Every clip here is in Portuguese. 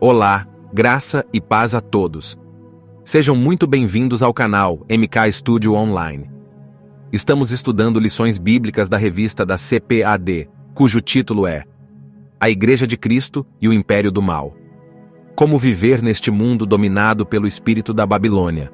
Olá, graça e paz a todos. Sejam muito bem-vindos ao canal MK Studio Online. Estamos estudando lições bíblicas da revista da CPAD, cujo título é A Igreja de Cristo e o Império do Mal. Como viver neste mundo dominado pelo espírito da Babilônia.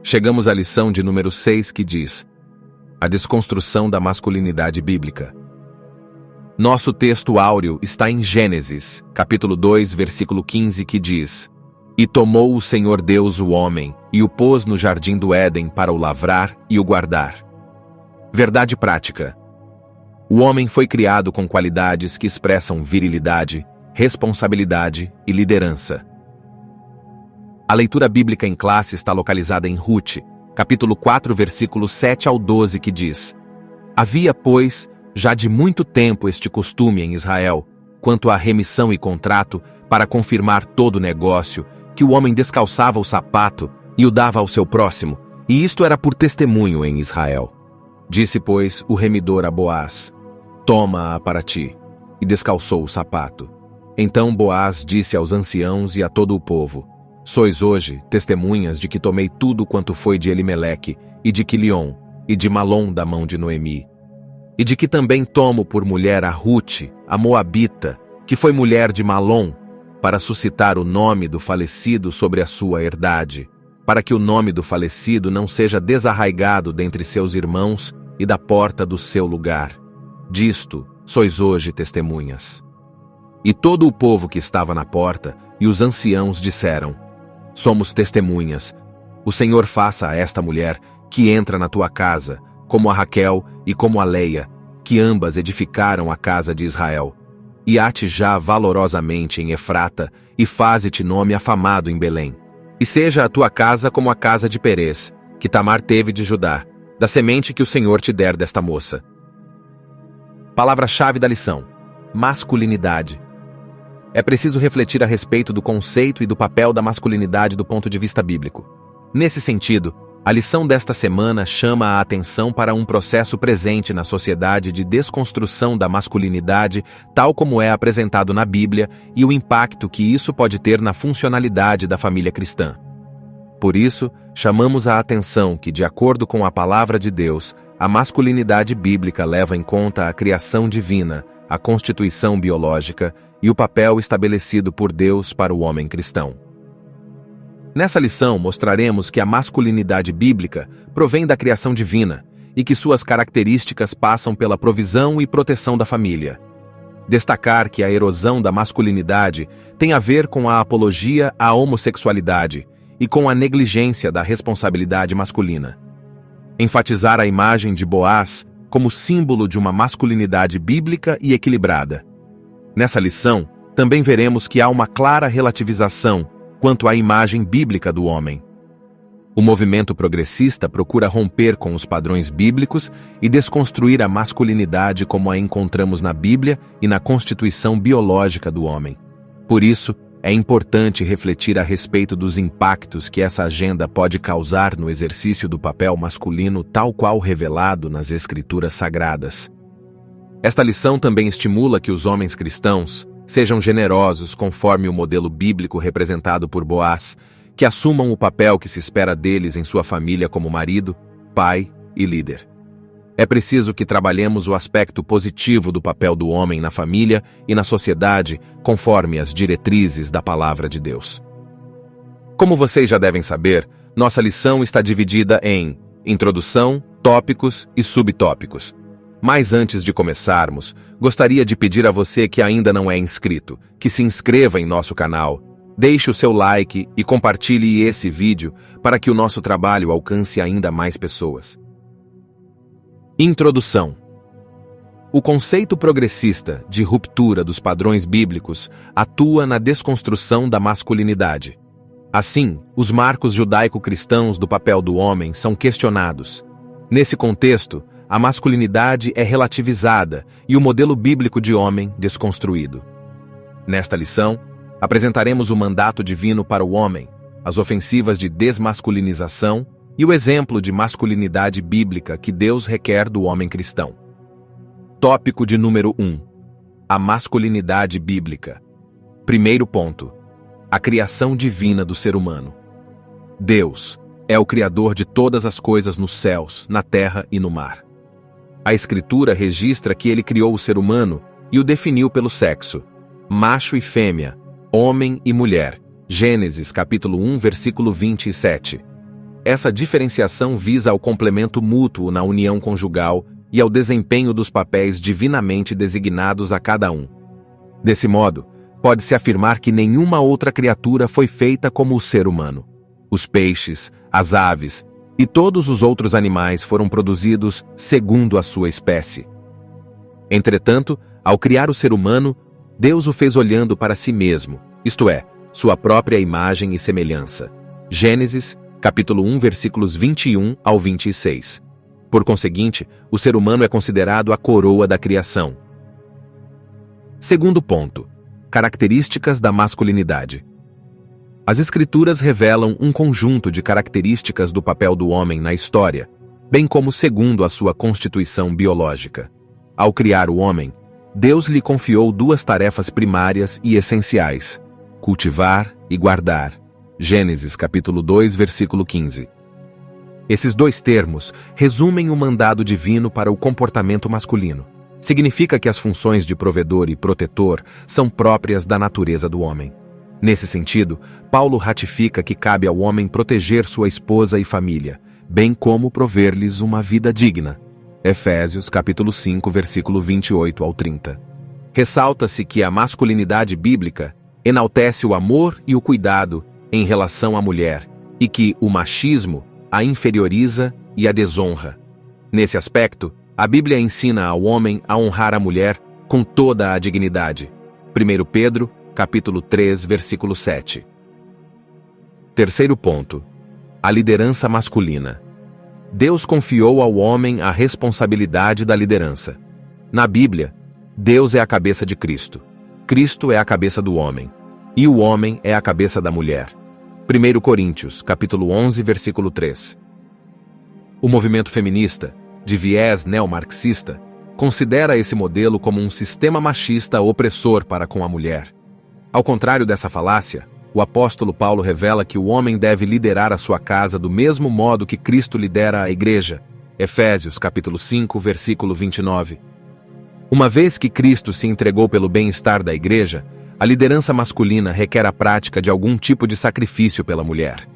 Chegamos à lição de número 6 que diz A desconstrução da masculinidade bíblica. Nosso texto áureo está em Gênesis, capítulo 2, versículo 15, que diz: E tomou o Senhor Deus o homem, e o pôs no jardim do Éden para o lavrar e o guardar. Verdade prática. O homem foi criado com qualidades que expressam virilidade, responsabilidade e liderança. A leitura bíblica em classe está localizada em Ruth, capítulo 4, versículos 7 ao 12, que diz: Havia, pois, já de muito tempo este costume em Israel, quanto à remissão e contrato, para confirmar todo o negócio, que o homem descalçava o sapato e o dava ao seu próximo, e isto era por testemunho em Israel. Disse, pois, o remidor a Boaz: Toma-a para ti, e descalçou o sapato. Então Boaz disse aos anciãos e a todo o povo: Sois hoje testemunhas de que tomei tudo quanto foi de Elimeleque, e de Quilion, e de Malom da mão de Noemi. E de que também tomo por mulher a Ruth, a Moabita, que foi mulher de Malom, para suscitar o nome do falecido sobre a sua herdade, para que o nome do falecido não seja desarraigado dentre seus irmãos e da porta do seu lugar. Disto sois hoje testemunhas. E todo o povo que estava na porta e os anciãos disseram: Somos testemunhas. O Senhor faça a esta mulher que entra na tua casa, como a Raquel e como a Leia, que ambas edificaram a casa de Israel. E há-te já valorosamente em Efrata, e faze-te nome afamado em Belém. E seja a tua casa como a casa de Perez, que Tamar teve de Judá, da semente que o Senhor te der desta moça. Palavra-chave da lição: masculinidade. É preciso refletir a respeito do conceito e do papel da masculinidade do ponto de vista bíblico. Nesse sentido, a lição desta semana chama a atenção para um processo presente na sociedade de desconstrução da masculinidade, tal como é apresentado na Bíblia, e o impacto que isso pode ter na funcionalidade da família cristã. Por isso, chamamos a atenção que, de acordo com a palavra de Deus, a masculinidade bíblica leva em conta a criação divina, a constituição biológica e o papel estabelecido por Deus para o homem cristão. Nessa lição, mostraremos que a masculinidade bíblica provém da criação divina e que suas características passam pela provisão e proteção da família. Destacar que a erosão da masculinidade tem a ver com a apologia à homossexualidade e com a negligência da responsabilidade masculina. Enfatizar a imagem de Boaz como símbolo de uma masculinidade bíblica e equilibrada. Nessa lição, também veremos que há uma clara relativização quanto à imagem bíblica do homem. O movimento progressista procura romper com os padrões bíblicos e desconstruir a masculinidade como a encontramos na Bíblia e na constituição biológica do homem. Por isso, é importante refletir a respeito dos impactos que essa agenda pode causar no exercício do papel masculino tal qual revelado nas Escrituras Sagradas. Esta lição também estimula que os homens cristãos sejam generosos conforme o modelo bíblico representado por Boaz, que assumam o papel que se espera deles em sua família como marido, pai e líder. É preciso que trabalhemos o aspecto positivo do papel do homem na família e na sociedade, conforme as diretrizes da Palavra de Deus. Como vocês já devem saber, nossa lição está dividida em introdução, tópicos e subtópicos. Mas antes de começarmos, gostaria de pedir a você que ainda não é inscrito, que se inscreva em nosso canal, deixe o seu like e compartilhe esse vídeo para que o nosso trabalho alcance ainda mais pessoas. Introdução. O conceito progressista de ruptura dos padrões bíblicos atua na desconstrução da masculinidade. Assim, os marcos judaico-cristãos do papel do homem são questionados. Nesse contexto, a masculinidade é relativizada e o modelo bíblico de homem desconstruído. Nesta lição, apresentaremos o mandato divino para o homem, as ofensivas de desmasculinização e o exemplo de masculinidade bíblica que Deus requer do homem cristão. Tópico de número 1. A masculinidade bíblica. Primeiro ponto: a criação divina do ser humano. Deus é o Criador de todas as coisas nos céus, na terra e no mar. A Escritura registra que ele criou o ser humano e o definiu pelo sexo: macho e fêmea, homem e mulher. Gênesis capítulo 1, versículo 27. Essa diferenciação visa ao complemento mútuo na união conjugal e ao desempenho dos papéis divinamente designados a cada um. Desse modo, pode-se afirmar que nenhuma outra criatura foi feita como o ser humano. Os peixes, as aves e todos os outros animais foram produzidos segundo a sua espécie. Entretanto, ao criar o ser humano, Deus o fez olhando para si mesmo, isto é, sua própria imagem e semelhança. Gênesis, capítulo 1, versículos 21 ao 26. Por conseguinte, o ser humano é considerado a coroa da criação. Segundo ponto: características da masculinidade. As Escrituras revelam um conjunto de características do papel do homem na história, bem como segundo a sua constituição biológica. Ao criar o homem, Deus lhe confiou duas tarefas primárias e essenciais: cultivar e guardar. Gênesis capítulo 2, versículo 15. Esses dois termos resumem o mandado divino para o comportamento masculino. Significa que as funções de provedor e protetor são próprias da natureza do homem. Nesse sentido, Paulo ratifica que cabe ao homem proteger sua esposa e família, bem como prover-lhes uma vida digna. Efésios capítulo 5, versículo 28 ao 30. Ressalta-se que a masculinidade bíblica enaltece o amor e o cuidado em relação à mulher, e que o machismo a inferioriza e a desonra. Nesse aspecto, a Bíblia ensina ao homem a honrar a mulher com toda a dignidade. 1 Pedro, capítulo 3, versículo 7. Terceiro ponto: a liderança masculina. Deus confiou ao homem a responsabilidade da liderança. Na Bíblia, Deus é a cabeça de Cristo. Cristo é a cabeça do homem. E o homem é a cabeça da mulher. 1 Coríntios, capítulo 11, versículo 3. O movimento feminista, de viés neomarxista, considera esse modelo como um sistema machista opressor para com a mulher. Ao contrário dessa falácia, o apóstolo Paulo revela que o homem deve liderar a sua casa do mesmo modo que Cristo lidera a igreja. Efésios capítulo 5, versículo 29. Uma vez que Cristo se entregou pelo bem-estar da igreja, a liderança masculina requer a prática de algum tipo de sacrifício pela mulher.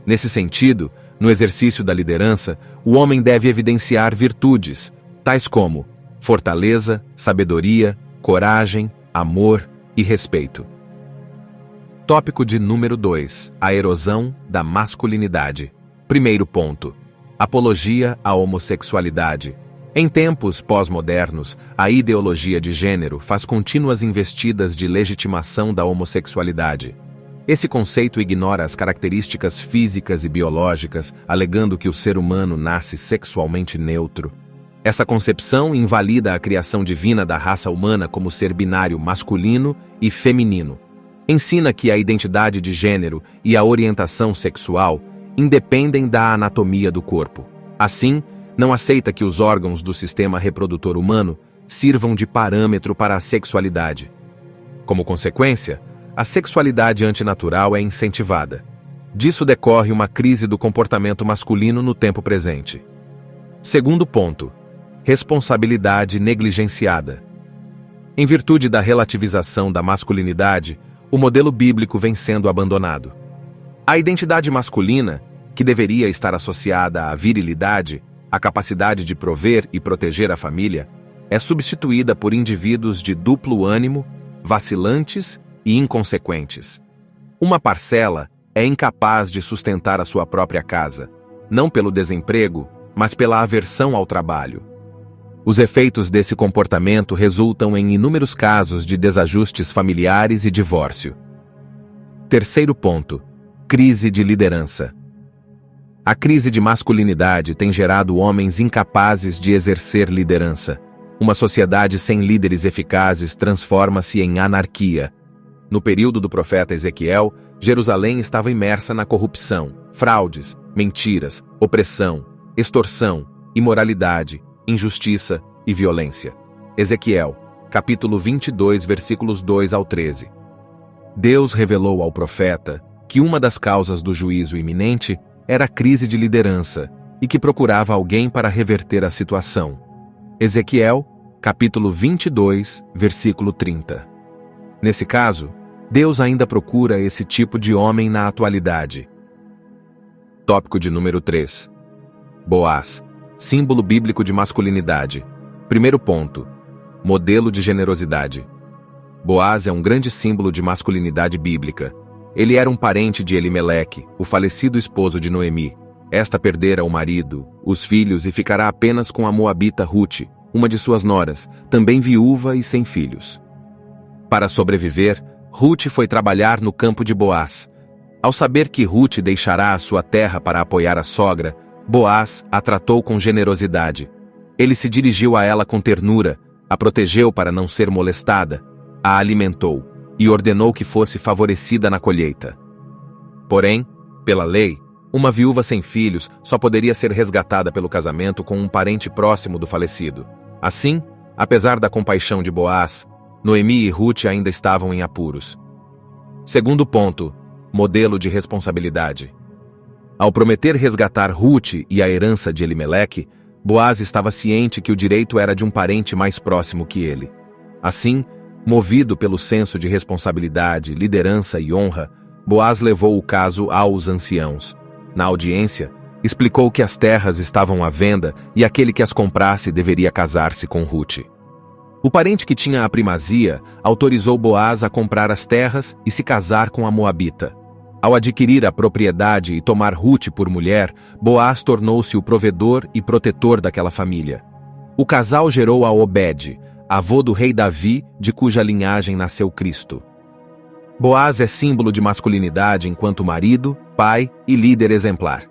Nesse sentido, no exercício da liderança, o homem deve evidenciar virtudes, tais como fortaleza, sabedoria, coragem, amor e respeito. Tópico de número 2: a erosão da masculinidade. Primeiro ponto: apologia à homossexualidade. Em tempos pós-modernos, a ideologia de gênero faz contínuas investidas de legitimação da homossexualidade. Esse conceito ignora as características físicas e biológicas, alegando que o ser humano nasce sexualmente neutro. Essa concepção invalida a criação divina da raça humana como ser binário masculino e feminino. Ensina que a identidade de gênero e a orientação sexual independem da anatomia do corpo. Assim, não aceita que os órgãos do sistema reprodutor humano sirvam de parâmetro para a sexualidade. Como consequência, a sexualidade antinatural é incentivada. Disso decorre uma crise do comportamento masculino no tempo presente. Segundo ponto: responsabilidade negligenciada. Em virtude da relativização da masculinidade, o modelo bíblico vem sendo abandonado. A identidade masculina, que deveria estar associada à virilidade, a capacidade de prover e proteger a família, é substituída por indivíduos de duplo ânimo, vacilantes e inconsequentes. Uma parcela é incapaz de sustentar a sua própria casa, não pelo desemprego, mas pela aversão ao trabalho. Os efeitos desse comportamento resultam em inúmeros casos de desajustes familiares e divórcio. Terceiro ponto: crise de liderança. A crise de masculinidade tem gerado homens incapazes de exercer liderança. Uma sociedade sem líderes eficazes transforma-se em anarquia. No período do profeta Ezequiel, Jerusalém estava imersa na corrupção, fraudes, mentiras, opressão, extorsão, imoralidade, injustiça e violência. Ezequiel, capítulo 22, versículos 2 ao 13. Deus revelou ao profeta que uma das causas do juízo iminente era a crise de liderança e que procurava alguém para reverter a situação. Ezequiel, capítulo 22, versículo 30. Nesse caso, Deus ainda procura esse tipo de homem na atualidade. Tópico de número 3. Boaz, símbolo bíblico de masculinidade. Primeiro ponto. Modelo de generosidade. Boaz é um grande símbolo de masculinidade bíblica. Ele era um parente de Elimeleque, o falecido esposo de Noemi. Esta perdera o marido, os filhos e ficará apenas com a moabita Rute, uma de suas noras, também viúva e sem filhos. Para sobreviver, Rute foi trabalhar no campo de Boaz. Ao saber que Rute deixará a sua terra para apoiar a sogra, Boaz a tratou com generosidade. Ele se dirigiu a ela com ternura, a protegeu para não ser molestada, a alimentou e ordenou que fosse favorecida na colheita. Porém, pela lei, uma viúva sem filhos só poderia ser resgatada pelo casamento com um parente próximo do falecido. Assim, apesar da compaixão de Boaz, Noemi e Rute ainda estavam em apuros. Segundo ponto, modelo de responsabilidade. Ao prometer resgatar Rute e a herança de Elimeleque, Boaz estava ciente que o direito era de um parente mais próximo que ele. Assim, movido pelo senso de responsabilidade, liderança e honra, Boaz levou o caso aos anciãos. Na audiência, explicou que as terras estavam à venda e aquele que as comprasse deveria casar-se com Rute. O parente que tinha a primazia autorizou Boaz a comprar as terras e se casar com a moabita. Ao adquirir a propriedade e tomar Rute por mulher, Boaz tornou-se o provedor e protetor daquela família. O casal gerou a Obed, avô do rei Davi, de cuja linhagem nasceu Cristo. Boaz é símbolo de masculinidade enquanto marido, pai e líder exemplar.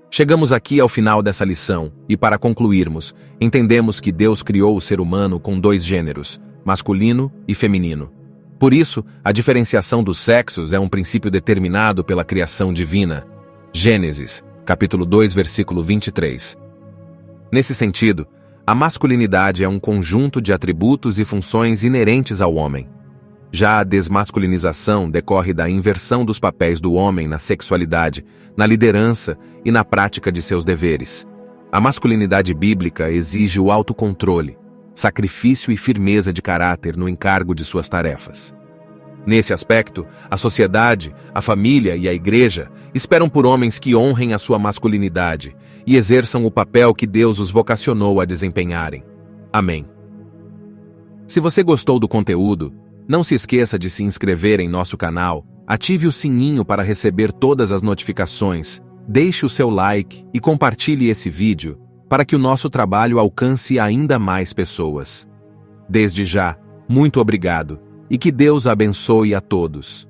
Chegamos aqui ao final dessa lição, e para concluirmos, entendemos que Deus criou o ser humano com dois gêneros, masculino e feminino. Por isso, a diferenciação dos sexos é um princípio determinado pela criação divina. Gênesis, capítulo 2, versículo 23. Nesse sentido, a masculinidade é um conjunto de atributos e funções inerentes ao homem. Já a desmasculinização decorre da inversão dos papéis do homem na sexualidade, na liderança e na prática de seus deveres. A masculinidade bíblica exige o autocontrole, sacrifício e firmeza de caráter no encargo de suas tarefas. Nesse aspecto, a sociedade, a família e a igreja esperam por homens que honrem a sua masculinidade e exerçam o papel que Deus os vocacionou a desempenharem. Amém. Se você gostou do conteúdo, não se esqueça de se inscrever em nosso canal, ative o sininho para receber todas as notificações, deixe o seu like e compartilhe esse vídeo para que o nosso trabalho alcance ainda mais pessoas. Desde já, muito obrigado e que Deus abençoe a todos.